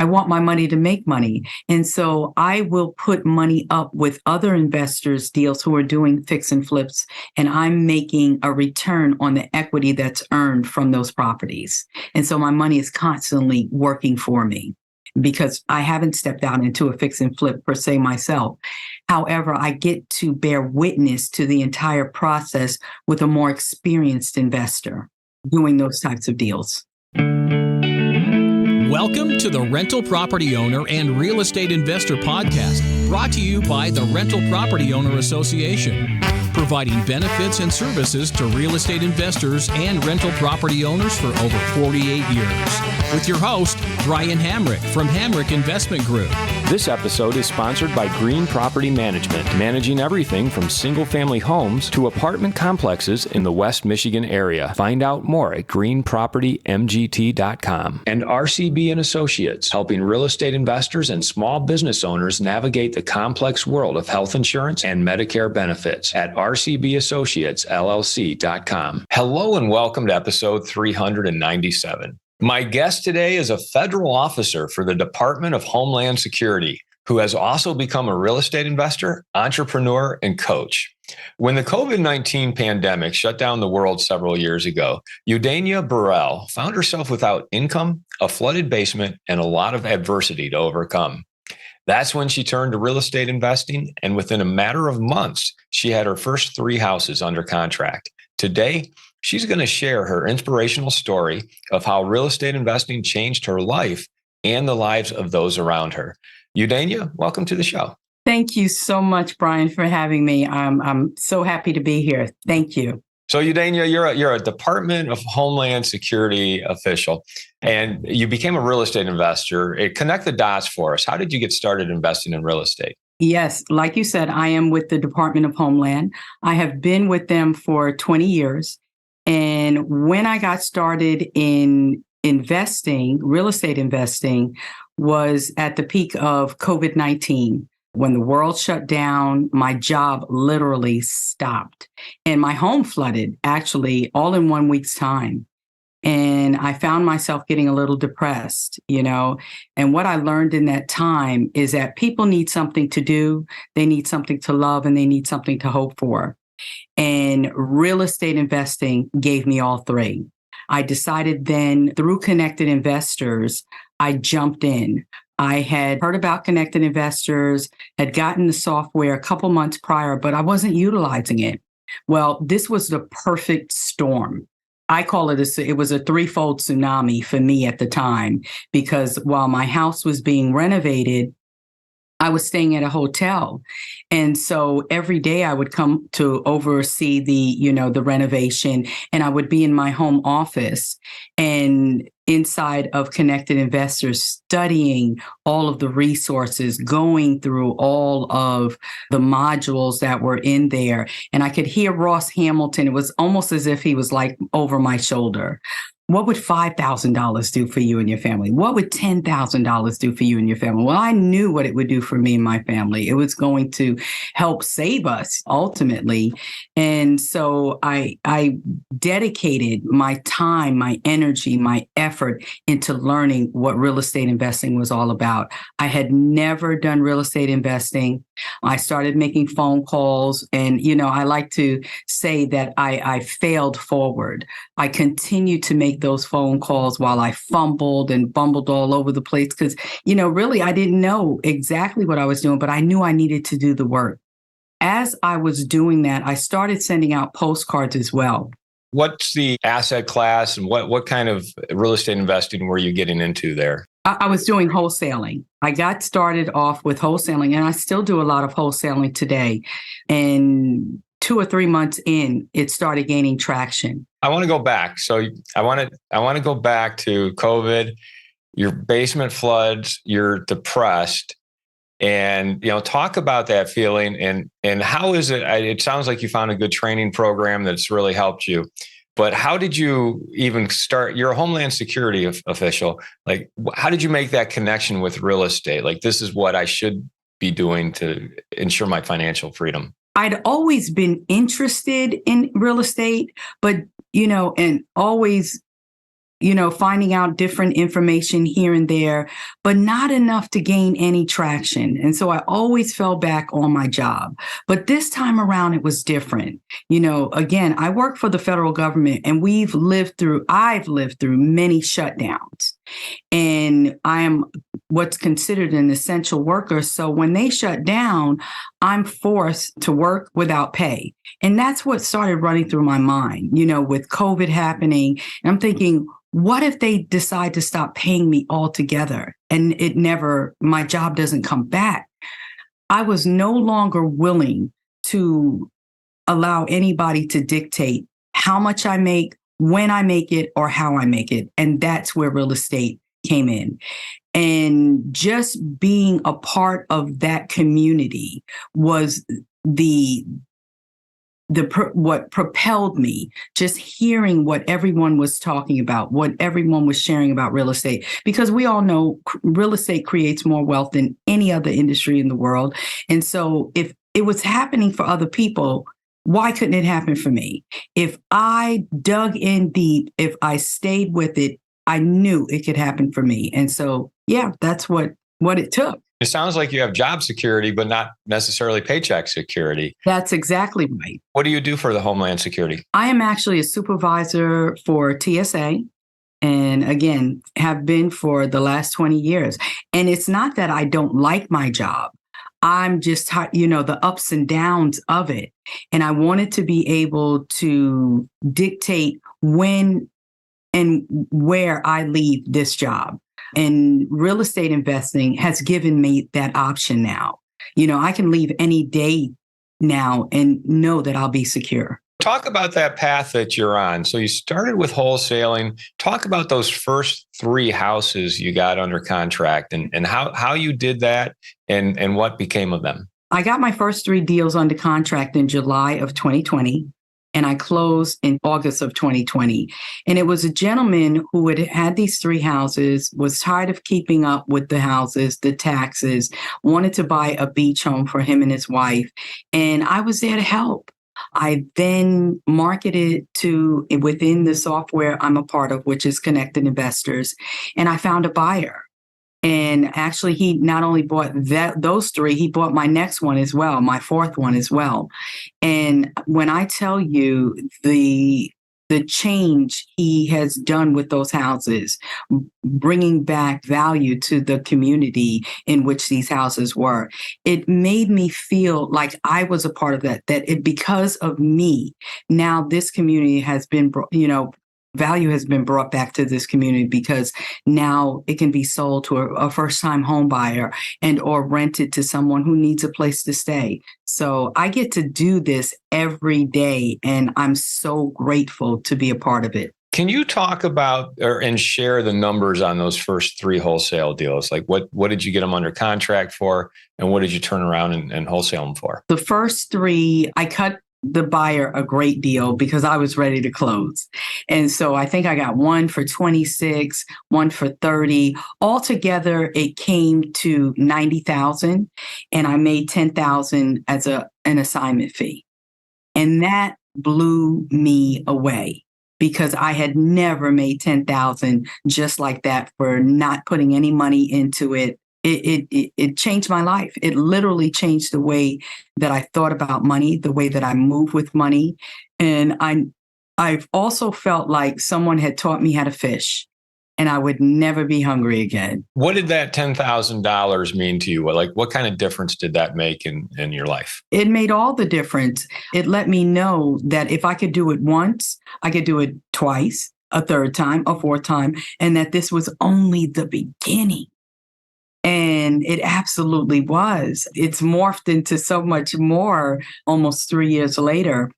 I want my money to make money. And so I will put money up with other investors' deals who are doing fix and flips, and I'm making a return on the equity that's earned from those properties. And so my money is constantly working for me because I haven't stepped out into a fix and flip per se myself. However, I get to bear witness to the entire process with a more experienced investor doing those types of deals. Welcome to the Rental Property Owner and Real Estate Investor Podcast, brought to you by the Rental Property Owner Association, providing benefits and services to real estate investors and rental property owners for over 48 years. With your host, Brian Hamrick from Hamrick Investment Group. This episode is sponsored by Green Property Management, managing everything from single-family homes to apartment complexes in the West Michigan area. Find out more at greenpropertymgt.com. And RCB and Associates, helping real estate investors and small business owners navigate the complex world of health insurance and Medicare benefits at rcbassociatesllc.com. Hello and welcome to episode 397. My guest today is a federal officer for the Department of Homeland Security, who has also become a real estate investor, entrepreneur, and coach. When the COVID-19 pandemic shut down the world several years ago, Eudania Burrell found herself without income, a flooded basement, and a lot of adversity to overcome. That's when she turned to real estate investing, and within a matter of months, she had her first 3 houses under contract. Today, she's going to share her inspirational story of how real estate investing changed her life and the lives of those around her. Eudania, welcome to the show. Thank you so much, Brian, for having me. I'm so happy to be here. Thank you. So Eudania, you're a Department of Homeland Security official, and you became a real estate investor. Connect the dots for us. How did you get started investing in real estate? Yes, like you said, I am with the Department of Homeland. I have been with them for 20 years. And when I got started in investing, real estate investing, was at the peak of COVID-19. When the world shut down, my job literally stopped and my home flooded, actually, all in 1 week's time. And I found myself getting a little depressed, and what I learned in that time is that people need something to do, they need something to love, and they need something to hope for. And real estate investing gave me all 3. I decided then through Connected Investors, I jumped in. I had heard about Connected Investors, had gotten the software a couple months prior, but I wasn't utilizing it. Well, this was the perfect storm. I call it it was a threefold tsunami for me at the time, because while my house was being renovated, I was staying at a hotel. And so every day I would come to oversee the renovation, and I would be in my home office and inside of Connected Investors, studying all of the resources, going through all of the modules that were in there. And I could hear Ross Hamilton. It was almost as if he was like over my shoulder. What would $5,000 do for you and your family? What would $10,000 do for you and your family? Well, I knew what it would do for me and my family. It was going to help save us ultimately. And so I dedicated my time, my energy, my effort into learning what real estate investing was all about. I had never done real estate investing. I started making phone calls, and, I like to say that I failed forward. I continued to make those phone calls while I fumbled and bumbled all over the place because, really I didn't know exactly what I was doing, but I knew I needed to do the work. As I was doing that, I started sending out postcards as well. What's the asset class and what kind of real estate investing were you getting into there? I was doing wholesaling. I got started off with wholesaling, and I still do a lot of wholesaling today. And 2 or 3 months in, it started gaining traction. I want to go back. So I want to go back to COVID. Your basement floods. You're depressed, and talk about that feeling and how is it? It sounds like you found a good training program that's really helped you. But how did you even start? You're a Homeland Security official. Like, how did you make that connection with real estate? Like, this is what I should be doing to ensure my financial freedom. I'd always been interested in real estate, but, and always finding out different information here and there, but not enough to gain any traction. And so I always fell back on my job. But this time around, it was different. Again, I work for the federal government, and I've lived through many shutdowns. And I am what's considered an essential worker. So when they shut down, I'm forced to work without pay. And that's what started running through my mind, with COVID happening. And I'm thinking, what if they decide to stop paying me altogether and my job doesn't come back? I was no longer willing to allow anybody to dictate how much I make, when I make it, or how I make it. And that's where real estate came in. And just being a part of that community was what propelled me, just hearing what everyone was talking about, what everyone was sharing about real estate, because we all know real estate creates more wealth than any other industry in the world. And so if it was happening for other people, why couldn't it happen for me? If I dug in deep, if I stayed with it, I knew it could happen for me. And so, yeah, that's what it took. It sounds like you have job security, but not necessarily paycheck security. That's exactly right. What do you do for the Homeland Security? I am actually a supervisor for TSA, and again, have been for the last 20 years. And it's not that I don't like my job. I'm just, the ups and downs of it. And I wanted to be able to dictate when and where I leave this job. And real estate investing has given me that option now. I can leave any day now and know that I'll be secure. Talk about that path that you're on. So you started with wholesaling. Talk about those first 3 houses you got under contract and how you did that and what became of them. I got my first 3 deals under contract in July of 2020. And I closed in August of 2020. And it was a gentleman who had these 3 houses, was tired of keeping up with the houses, the taxes, wanted to buy a beach home for him and his wife. And I was there to help. I then marketed within the software I'm a part of, which is Connected Investors. And I found a buyer. And actually, he not only bought those 3, he bought my next one as well, my 4th one as well. And when I tell you the change he has done with those houses, bringing back value to the community in which these houses were, it made me feel like I was a part of that because of me, now this community has been, value has been brought back to this community because now it can be sold to a first-time home buyer or rented to someone who needs a place to stay. So I get to do this every day, and I'm so grateful to be a part of it. Can you talk about and share the numbers on those first 3 wholesale deals? Like what did you get them under contract for, and what did you turn around and wholesale them for? The first 3, I cut the buyer a great deal because I was ready to close. And so I think I got one for 26, one for 30. Altogether, it came to 90,000, and I made 10,000 as an assignment fee. And that blew me away because I had never made 10,000 just like that for not putting any money into it. It changed my life. It literally changed the way that I thought about money, the way that I move with money. And I've also felt like someone had taught me how to fish, and I would never be hungry again. What did that $10,000 mean to you? What kind of difference did that make in your life? It made all the difference. It let me know that if I could do it once, I could do it twice, a 3rd time, a 4th time, and that this was only the beginning. And it absolutely was. It's morphed into so much more almost 3 years later.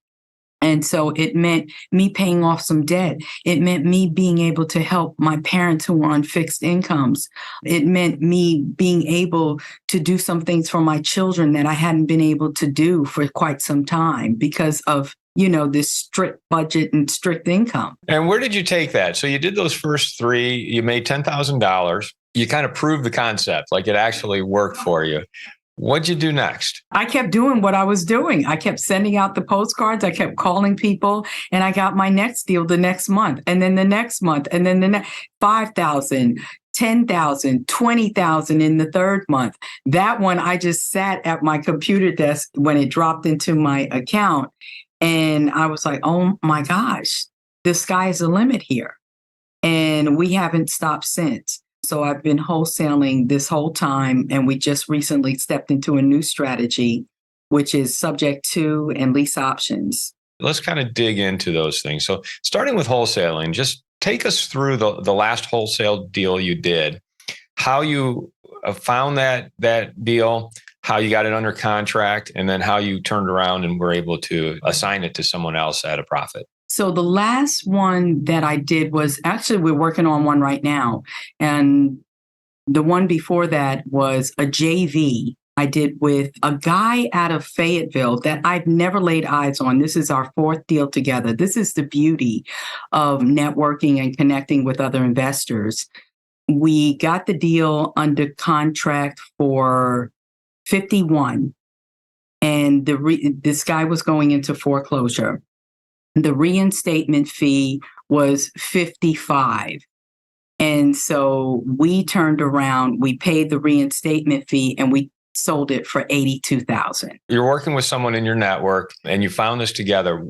And so it meant me paying off some debt. It meant me being able to help my parents who were on fixed incomes. It meant me being able to do some things for my children that I hadn't been able to do for quite some time because of this strict budget and strict income. And where did you take that? So you did those first 3, you made $10,000. You kind of proved the concept, like it actually worked for you. What'd you do next? I kept doing what I was doing. I kept sending out the postcards. I kept calling people, and I got my next deal the next month, and then the next month, and then the next 5,000, 10,000, 20,000 in the third month. That one, I just sat at my computer desk when it dropped into my account, and I was like, oh my gosh, the sky is the limit here. And we haven't stopped since. So I've been wholesaling this whole time, and we just recently stepped into a new strategy, which is subject to and lease options. Let's kind of dig into those things. So starting with wholesaling, just take us through the last wholesale deal you did, how you found that deal, how you got it under contract, and then how you turned around and were able to assign it to someone else at a profit. So the last one that I did was actually, we're working on one right now. And the one before that was a JV I did with a guy out of Fayetteville that I've never laid eyes on. This is our fourth deal together. This is the beauty of networking and connecting with other investors. We got the deal under contract for 51, and this guy was going into foreclosure. The reinstatement fee was 55. And so we turned around, we paid the reinstatement fee, and we sold it for 82,000. You're working with someone in your network and you found this together.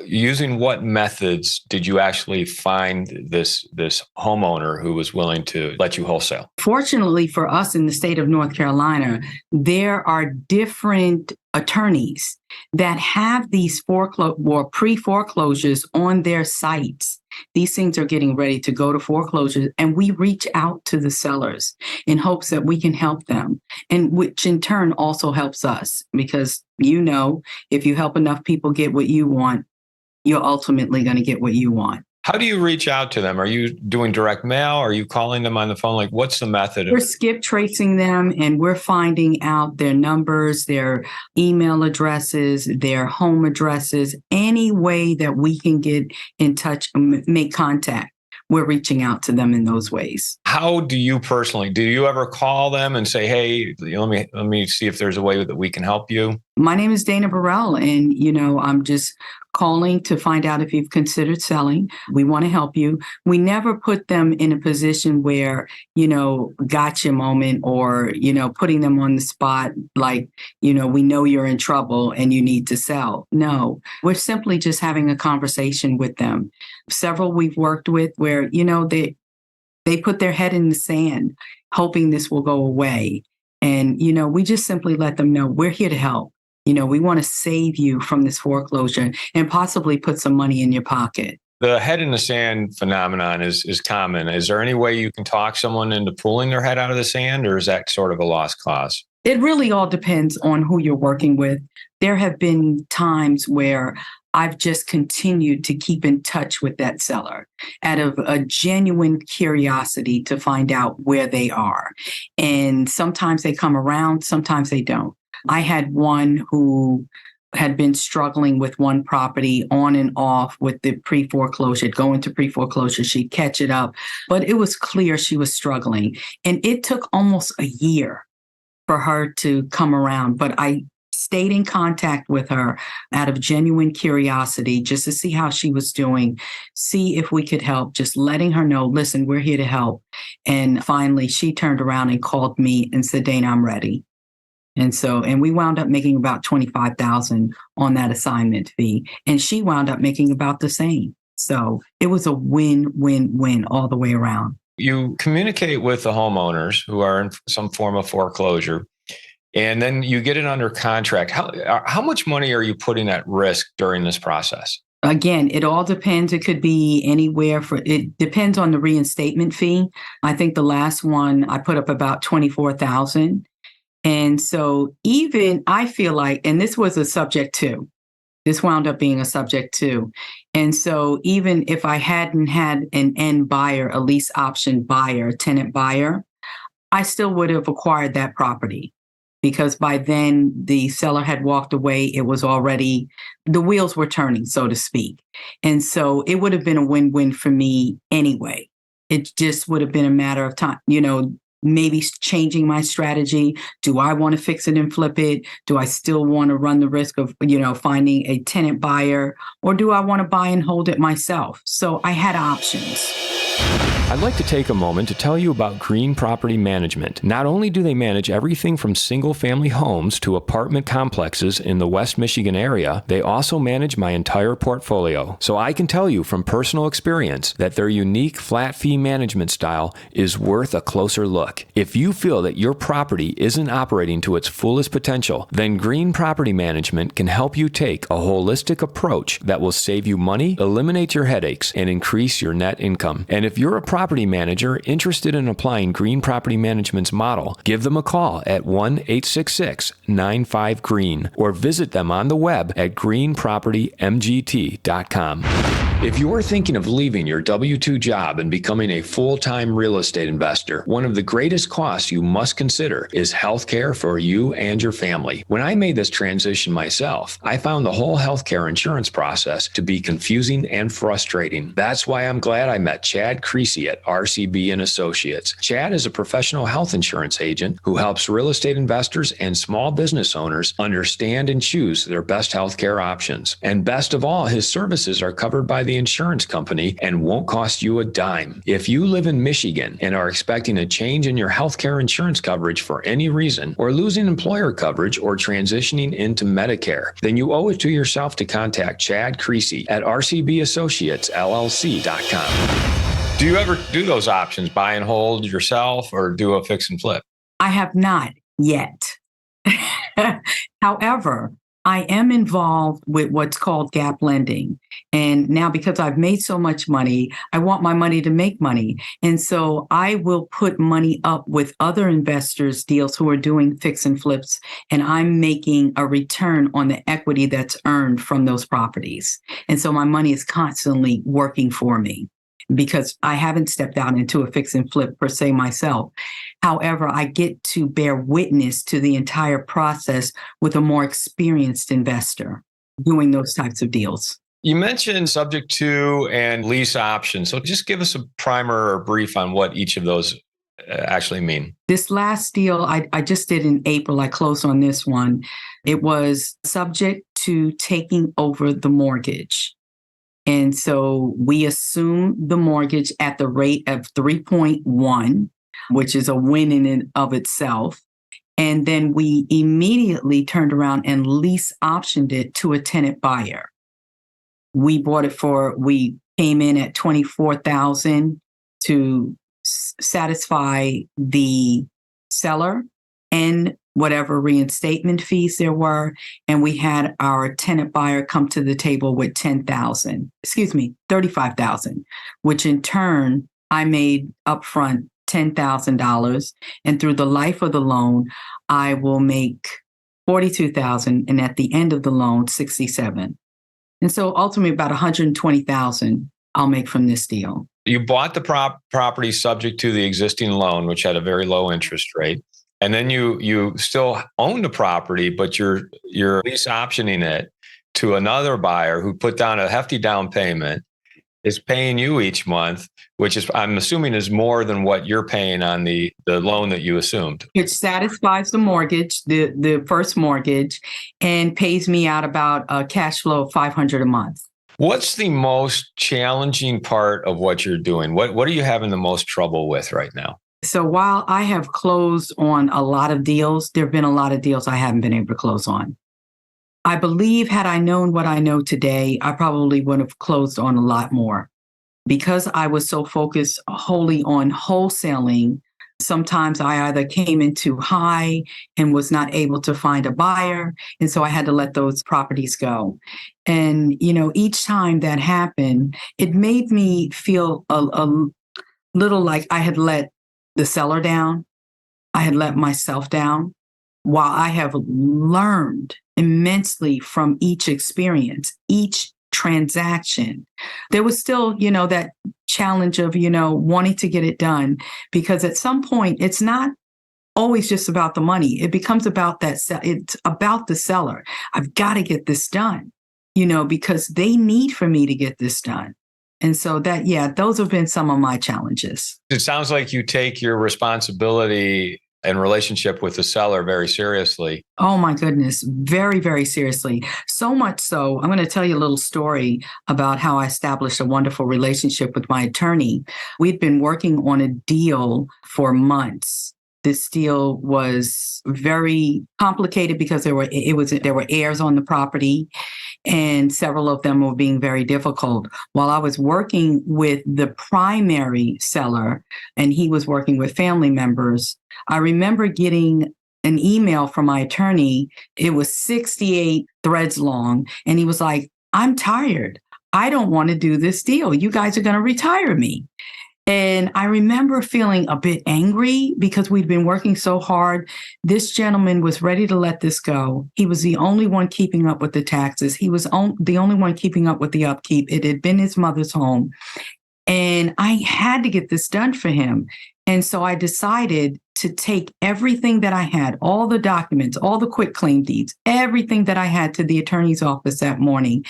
Using what methods did you actually find this homeowner who was willing to let you wholesale? Fortunately for us in the state of North Carolina, there are different attorneys that have these pre-foreclosures on their sites. These things are getting ready to go to foreclosure, and we reach out to the sellers in hopes that we can help them, and which in turn also helps us, because if you help enough people get what you want, you're ultimately going to get what you want. How do you reach out to them? Are you doing direct mail? Are you calling them on the phone? Like, what's the method? We're skip tracing them, and we're finding out their numbers, their email addresses, their home addresses, any way that we can get in touch and make contact. We're reaching out to them in those ways. How do you personally, do you ever call them and say, hey, let me see if there's a way that we can help you? My name is Eudania Burrell, and, I'm just calling to find out if you've considered selling. We want to help you. We never put them in a position where, gotcha moment, or, putting them on the spot like, we know you're in trouble and you need to sell. No, we're simply just having a conversation with them. Several we've worked with where, they put their head in the sand, hoping this will go away. And, we just simply let them know we're here to help. We want to save you from this foreclosure and possibly put some money in your pocket. The head in the sand phenomenon is common. Is there any way you can talk someone into pulling their head out of the sand, or is that sort of a lost cause? It really all depends on who you're working with. There have been times where I've just continued to keep in touch with that seller out of a genuine curiosity to find out where they are. And sometimes they come around, sometimes they don't. I had one who had been struggling with one property on and off with the pre-foreclosure, going to pre-foreclosure, she'd catch it up, but it was clear she was struggling. And it took almost a year for her to come around, but I stayed in contact with her out of genuine curiosity just to see how she was doing, see if we could help, just letting her know, listen, we're here to help. And finally, she turned around and called me and said, Dana, I'm ready. And we wound up making about $25,000 on that assignment fee. And she wound up making about the same. So it was a win-win-win all the way around. You communicate with the homeowners who are in some form of foreclosure, and then you get it under contract. How much money are you putting at risk during this process? Again, it all depends. It could be anywhere it depends on the reinstatement fee. I think the last one I put up about $24,000. And so even I feel like, and this was a subject to, this wound up being a subject to. And so even if I hadn't had an end buyer, a lease option buyer, tenant buyer, I still would have acquired that property, because by then the seller had walked away. It was already, the wheels were turning, so to speak. And so it would have been a win-win for me anyway. It just would have been a matter of time, maybe changing my strategy. Do I want to fix it and flip it? Do I still want to run the risk of, finding a tenant buyer, or do I want to buy and hold it myself? So I had options. I'd like to take a moment to tell you about Green Property Management. Not only do they manage everything from single-family homes to apartment complexes in the West Michigan area, they also manage my entire portfolio. So I can tell you from personal experience that their unique flat fee management style is worth a closer look. If you feel that your property isn't operating to its fullest potential, then Green Property Management can help you take a holistic approach that will save you money, eliminate your headaches, and increase your net income. And if you're a property manager interested in applying Green Property Management's model, give them a call at 1-866-95-GREEN or visit them on the web at greenpropertymgt.com. If you're thinking of leaving your W-2 job and becoming a full-time real estate investor, one of the greatest costs you must consider is healthcare for you and your family. When I made this transition myself, I found the whole healthcare insurance process to be confusing and frustrating. That's why I'm glad I met Chad Creasy at RCB and Associates. Chad is a professional health insurance agent who helps real estate investors and small business owners understand and choose their best healthcare options. And best of all, his services are covered by the insurance company and won't cost you a dime. If you live in Michigan and are expecting a change in your healthcare insurance coverage for any reason, or losing employer coverage or transitioning into Medicare, then you owe it to yourself to contact Chad Creasy at rcbassociatesllc.com. Do you ever do those options, buy and hold yourself or do a fix and flip? I have not yet. However, I am involved with what's called gap lending. And now because I've made so much money, I want my money to make money. And so I will put money up with other investors' deals who are doing fix and flips, and I'm making a return on the equity that's earned from those properties. And so my money is constantly working for me, because I haven't stepped out into a fix and flip per se myself. However, I get to bear witness to the entire process with a more experienced investor doing those types of deals. You mentioned subject to and lease options. So just give us a primer or brief on what each of those actually mean. This last deal I just did in April, I closed on this one. It was subject to taking over the mortgage. And so we assume the mortgage at the rate of 3.1, which is a win in and of itself. And then we immediately turned around and lease optioned it to a tenant buyer. We came in at $24,000 to satisfy the seller and whatever reinstatement fees there were. And we had our tenant buyer come to the table with $35,000, which in turn I made upfront $10,000. And through the life of the loan, I will make $42,000. And at the end of the loan, $67,000. And so ultimately about $120,000 I'll make from this deal. You bought the property subject to the existing loan, which had a very low interest rate. And then you still own the property, but you're lease optioning it to another buyer who put down a hefty down payment, is paying you each month, which is, I'm assuming, is more than what you're paying on the loan that you assumed. It satisfies the mortgage, the first mortgage, and pays me out about a cash flow of $500 a month. What's the most challenging part of what you're doing? What are you having the most trouble with right now? So while I have closed on a lot of deals, there have been a lot of deals I haven't been able to close on. I believe had I known what I know today, I probably would have closed on a lot more. Because I was so focused wholly on wholesaling, sometimes I either came in too high and was not able to find a buyer. And so I had to let those properties go. And, each time that happened, it made me feel a little like I had let the seller down. I had let myself down. While I have learned immensely from each experience, each transaction, there was still, that challenge of, wanting to get it done, because at some point it's not always just about the money. It becomes about it's about the seller. I've got to get this done, because they need for me to get this done. And so those have been some of my challenges. It sounds like you take your responsibility and relationship with the seller very seriously. Oh my goodness, very, very seriously. So much so, I'm going to tell you a little story about how I established a wonderful relationship with my attorney. We'd been working on a deal for months. This deal was very complicated because there were heirs on the property, and several of them were being very difficult. While I was working with the primary seller and he was working with family members, I remember getting an email from my attorney. It was 68 threads long, and he was like, "I'm tired. I don't want to do this deal. You guys are going to retire me." And I remember feeling a bit angry because we'd been working so hard. This gentleman was ready to let this go. He was the only one keeping up with the taxes. He was the only one keeping up with the upkeep. It had been his mother's home. And I had to get this done for him. And so I decided to take everything that I had, all the documents, all the quitclaim deeds, everything that I had to the attorney's office that morning.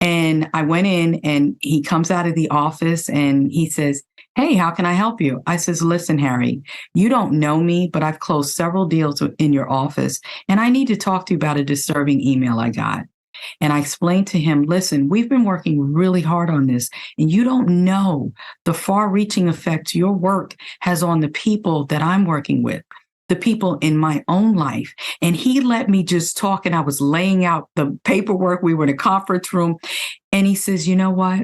And I went in, and he comes out of the office and he says, "Hey, how can I help you?" I says, "Listen, Harry, you don't know me, but I've closed several deals in your office, and I need to talk to you about a disturbing email I got." And I explained to him, "Listen, we've been working really hard on this, and you don't know the far-reaching effects your work has on the people that I'm working with, the people in my own life." And he let me just talk, and I was laying out the paperwork. We were in a conference room, and he says, "You know what?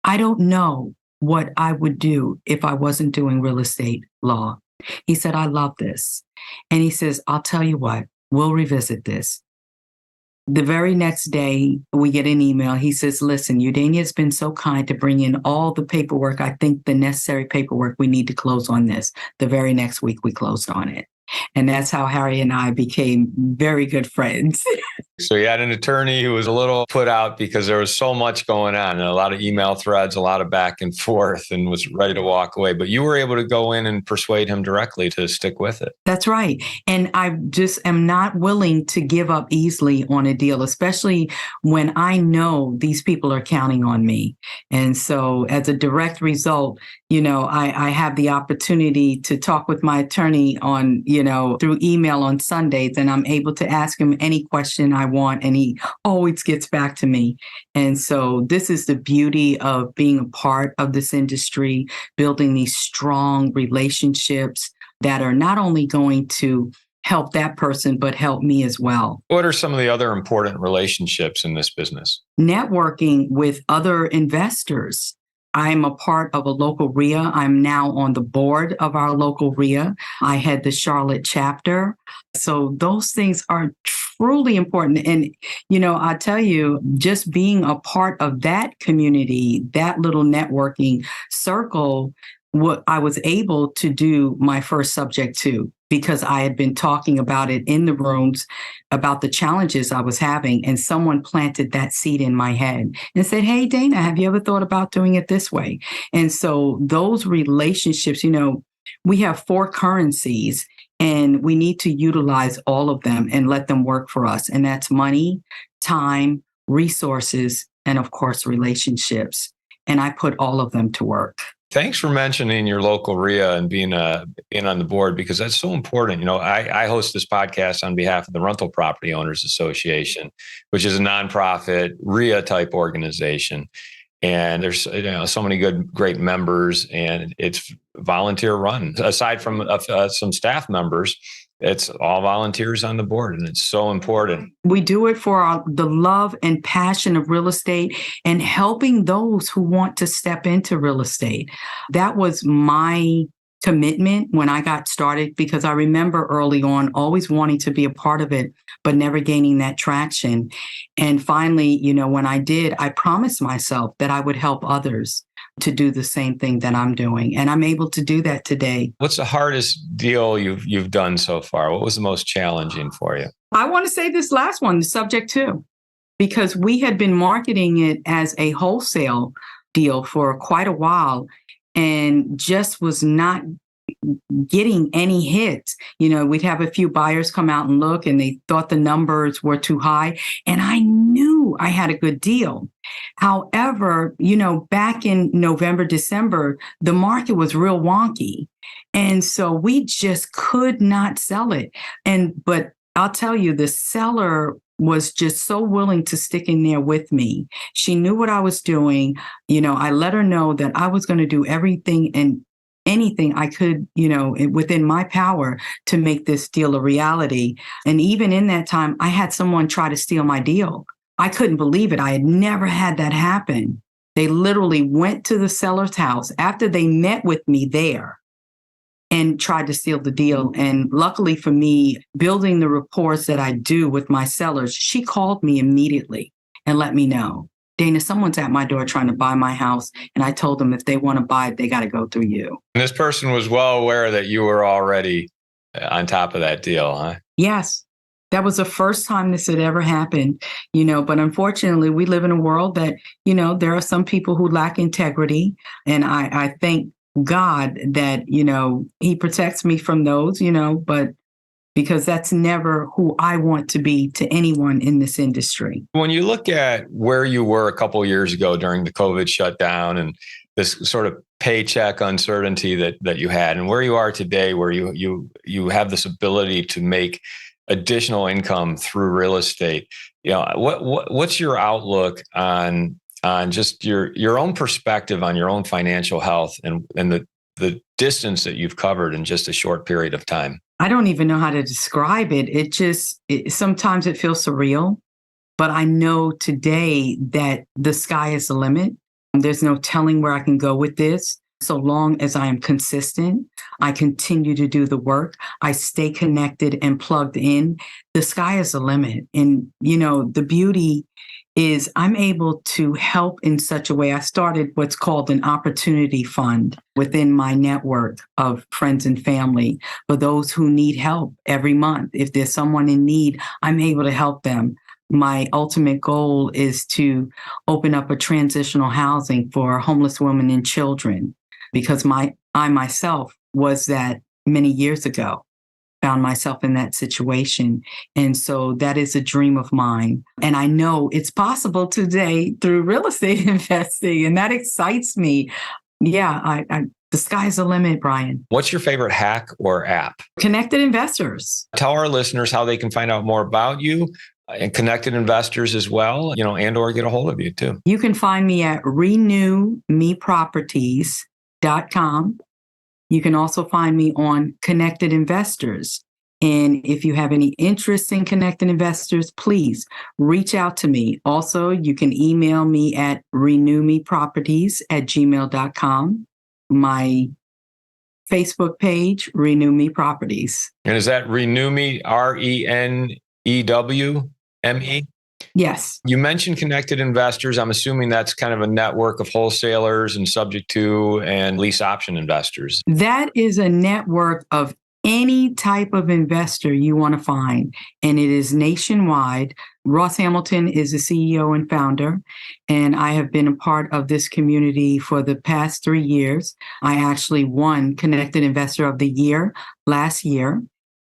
I don't know what I would do if I wasn't doing real estate law." He said, "I love this." And he says, "I'll tell you what, we'll revisit this." The very next day, we get an email. He says, "Listen, Eudania has been so kind to bring in all the paperwork. I think the necessary paperwork we need to close on this." The very next week, we closed on it. And that's how Harry and I became very good friends. So you had an attorney who was a little put out because there was so much going on and a lot of email threads, a lot of back and forth, and was ready to walk away. But you were able to go in and persuade him directly to stick with it. That's right. And I just am not willing to give up easily on a deal, especially when I know these people are counting on me. And so as a direct result, I have the opportunity to talk with my attorney on, through email on Sundays, and I'm able to ask him any question I want, and he always gets back to me. And so this is the beauty of being a part of this industry, building these strong relationships that are not only going to help that person, but help me as well. What are some of the other important relationships in this business? Networking with other investors. I'm a part of a local RIA. I'm now on the board of our local RIA. I had the Charlotte chapter. So those things are truly important. And, I tell you, just being a part of that community, that little networking circle, what I was able to do my first subject to, because I had been talking about it in the rooms about the challenges I was having. And someone planted that seed in my head and said, "Hey, Dana, have you ever thought about doing it this way?" And so those relationships, we have 4 currencies, and we need to utilize all of them and let them work for us. And that's money, time, resources, and of course, relationships. And I put all of them to work. Thanks for mentioning your local RIA and being on the board, because that's so important. I host this podcast on behalf of the Rental Property Owners Association, which is a nonprofit RIA type organization. And there's so many great members, and it's volunteer run. Aside from some staff members, it's all volunteers on the board, and it's so important. We do it for the love and passion of real estate and helping those who want to step into real estate. That was my commitment when I got started, because I remember early on always wanting to be a part of it, but never gaining that traction. And finally, when I did, I promised myself that I would help others to do the same thing that I'm doing. And I'm able to do that today. What's the hardest deal you've done so far? What was the most challenging for you? I want to say this last one, the subject to, because we had been marketing it as a wholesale deal for quite a while and just was not getting any hits. We'd have a few buyers come out and look, and they thought the numbers were too high. And I knew knew I had a good deal. However, back in November, December, the market was real wonky. And so we just could not sell it. But I'll tell you, the seller was just so willing to stick in there with me. She knew what I was doing. I let her know that I was going to do everything and anything I could, within my power to make this deal a reality. And even in that time, I had someone try to steal my deal. I couldn't believe it. I had never had that happen. They literally went to the seller's house after they met with me there and tried to steal the deal. And luckily for me, building the reports that I do with my sellers, she called me immediately and let me know, Dana, someone's at my door trying to buy my house. And I told them if they want to buy it, they got to go through you. And this person was well aware that you were already on top of that deal, huh? Yes. That was the first time this had ever happened, but unfortunately we live in a world that, there are some people who lack integrity. And I thank God that, he protects me from those, but because that's never who I want to be to anyone in this industry. When you look at where you were a couple of years ago during the COVID shutdown and this sort of paycheck uncertainty that you had, and where you are today, where you have this ability to make additional income through real estate, what's your outlook on just your own perspective on your own financial health and the distance that you've covered in just a short period of time? I don't even know how to describe it. Sometimes it feels surreal, but I know today that the sky is the limit. There's no telling where I can go with this. So long as I am consistent, I continue to do the work, I stay connected and plugged in, the sky is the limit. And, the beauty is I'm able to help in such a way. I started what's called an opportunity fund within my network of friends and family for those who need help every month. If there's someone in need, I'm able to help them. My ultimate goal is to open up a transitional housing for homeless women and children, because I myself was that many years ago. Found myself in that situation. And so that is a dream of mine. And I know it's possible today through real estate investing. And that excites me. Yeah, the sky's the limit, Brian. What's your favorite hack or app? Connected Investors. Tell our listeners how they can find out more about you and Connected Investors as well, and or get a hold of you too. You can find me at renewmeproperties.com. You can also find me on Connected Investors. And if you have any interest in Connected Investors, please reach out to me. Also, you can email me at renewmeproperties@gmail.com. My Facebook page, Renew Me Properties. And is that Renew Me, RENEWME? Yes. You mentioned Connected Investors. I'm assuming that's kind of a network of wholesalers and subject to and lease option investors. That is a network of any type of investor you want to find, and it is nationwide. Ross Hamilton is the CEO and founder, and I have been a part of this community for the past 3 years. I actually won Connected Investor of the Year last year.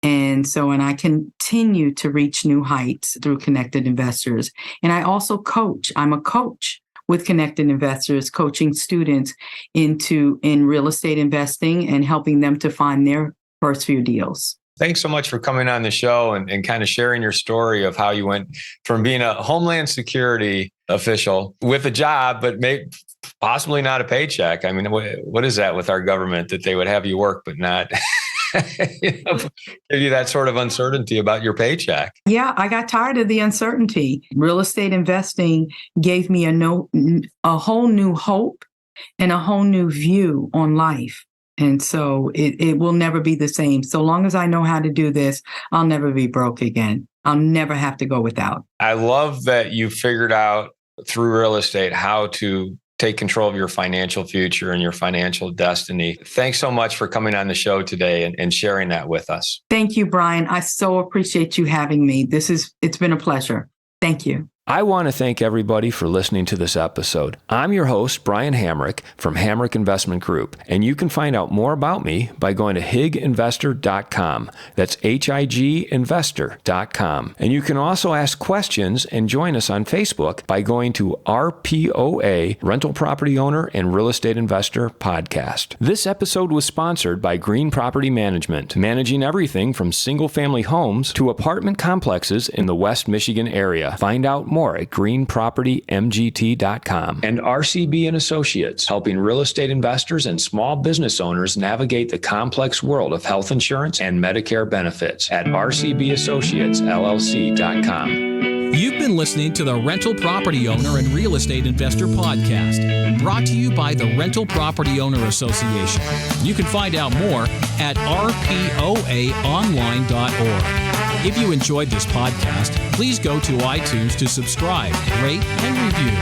And I continue to reach new heights through Connected Investors. And I also coach. I'm a coach with Connected Investors, coaching students in real estate investing and helping them to find their first few deals. Thanks so much for coming on the show and kind of sharing your story of how you went from being a Homeland Security official with a job, but possibly not a paycheck. I mean, what is that with our government that they would have you work, but not give you that sort of uncertainty about your paycheck? Yeah, I got tired of the uncertainty. Real estate investing gave me a whole new hope and a whole new view on life. And so it will never be the same. So long as I know how to do this, I'll never be broke again. I'll never have to go without. I love that you figured out through real estate how to take control of your financial future and your financial destiny. Thanks so much for coming on the show today and sharing that with us. Thank you, Brian. I so appreciate you having me. It's been a pleasure. Thank you. I want to thank everybody for listening to this episode. I'm your host, Brian Hamrick from Hamrick Investment Group, and you can find out more about me by going to higinvestor.com. That's higinvestor.com. And you can also ask questions and join us on Facebook by going to RPOA, Rental Property Owner and Real Estate Investor Podcast. This episode was sponsored by Green Property Management, managing everything from single-family homes to apartment complexes in the West Michigan area. Find out more at greenpropertymgt.com. And RCB and Associates, helping real estate investors and small business owners navigate the complex world of health insurance and Medicare benefits at rcbassociatesllc.com. You've been listening to the Rental Property Owner and Real Estate Investor Podcast, brought to you by the Rental Property Owner Association. You can find out more at rpoaonline.org. If you enjoyed this podcast, please go to iTunes to subscribe, rate, and review.